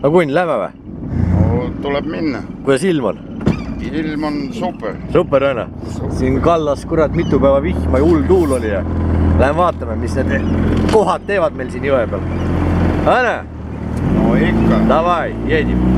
no kunn, lähme või? No, tuleb minna. Kuidas ilm on? Ilm on super. Super õnne. Siin kallas kurat mitu päeva vihma ja hull tuul oli ja lähme vaatame, mis need kohad teevad meil siin jõe peal. Õnne? No ikka. Davai, jedime.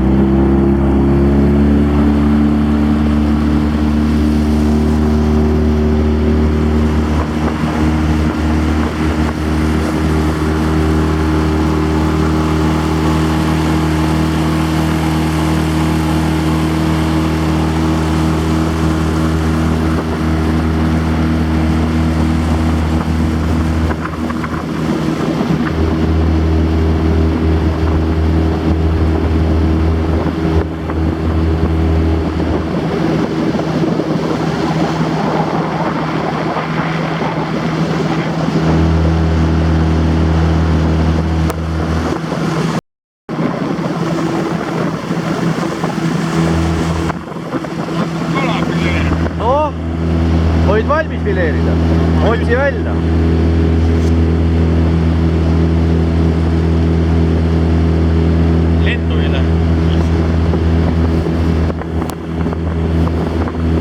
Võid valmis fileerida, otsi välja. Lenduile.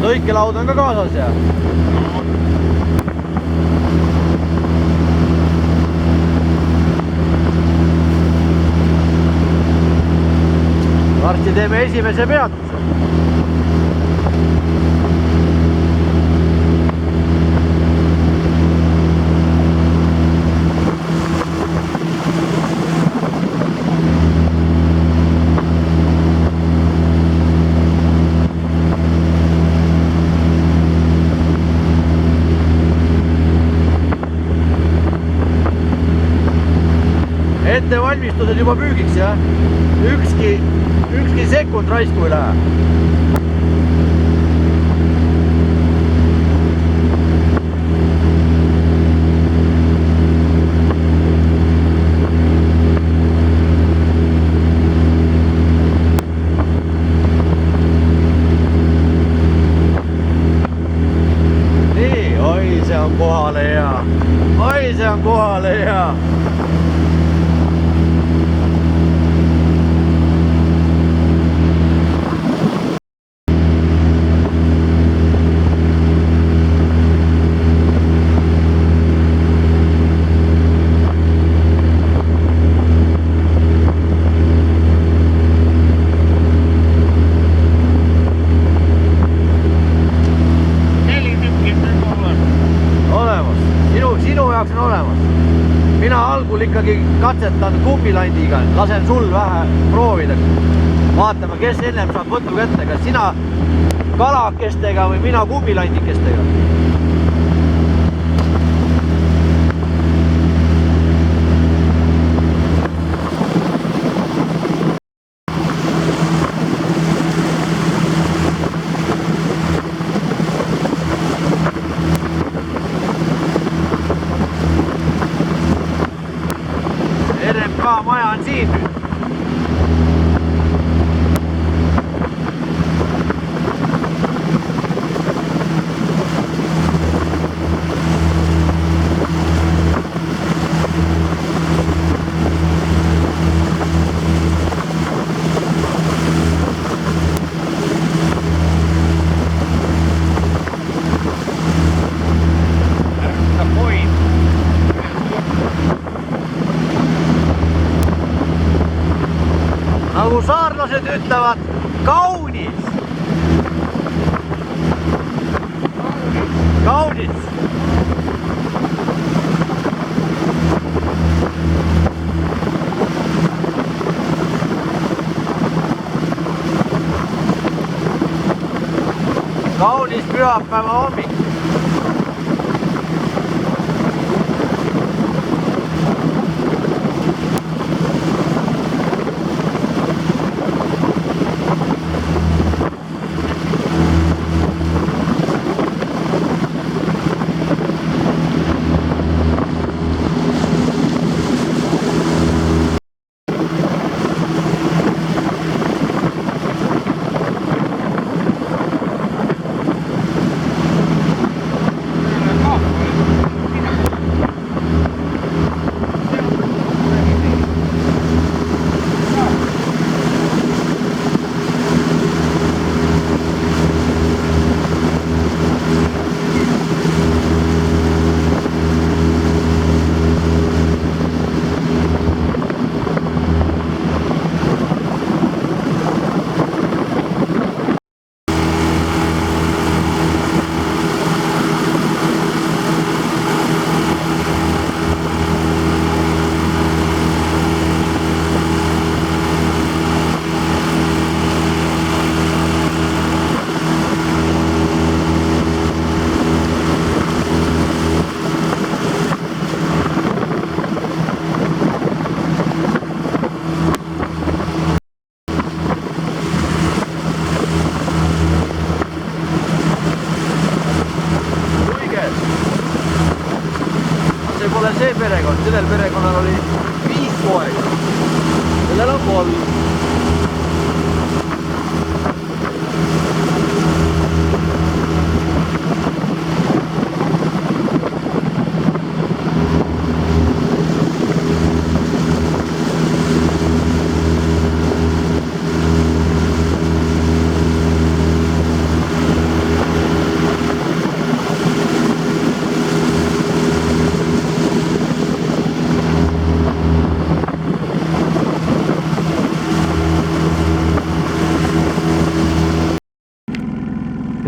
Lõikelaud on ka kaasas ja? Varsti teeme esimese peatuse. Ettevalmistused juba püügiks, jah? Ükski sekund raisku ei lähe. Nii, oi, see on kohale hea. Oi, see on kohale hea. Mina algul ikkagi katsetan kummilandiga, lasen sul vähe proovida. Vaatame, kes ennem saab võttu kätte, kas sina kalakestega või mina kummilandikestega. Maja on siin nüüd. Nagu saarlased ütlevad, kaunis. Kaunis. Kaunis pühapäeva hommik.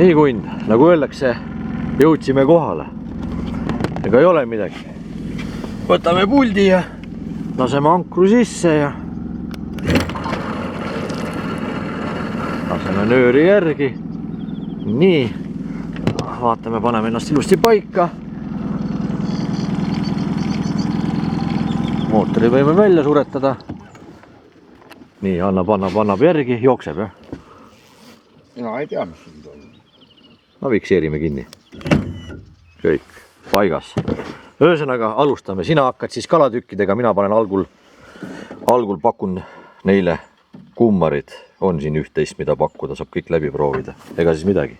Nii Kund, nagu öeldakse, jõudsime kohale. Ega ei ole midagi. Võtame puldi ja laseme ankru sisse ja laseme nööri järgi. Nii, vaatame, paneme ennast ilusti paika. Mootori võime välja suretada. Nii, annab järgi, jookseb jah. Mina ei tea, mis siin toimub. No fikseerime kinni. Kõik paigas. Ühesõnaga, alustame. Sina hakkad siis kalatükkidega, mina panen algul pakun neile kummarid. On siin üht-teist, mida pakkuda, saab kõik läbi proovida. Ega siis midagi.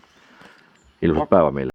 Ilusat päeva meile.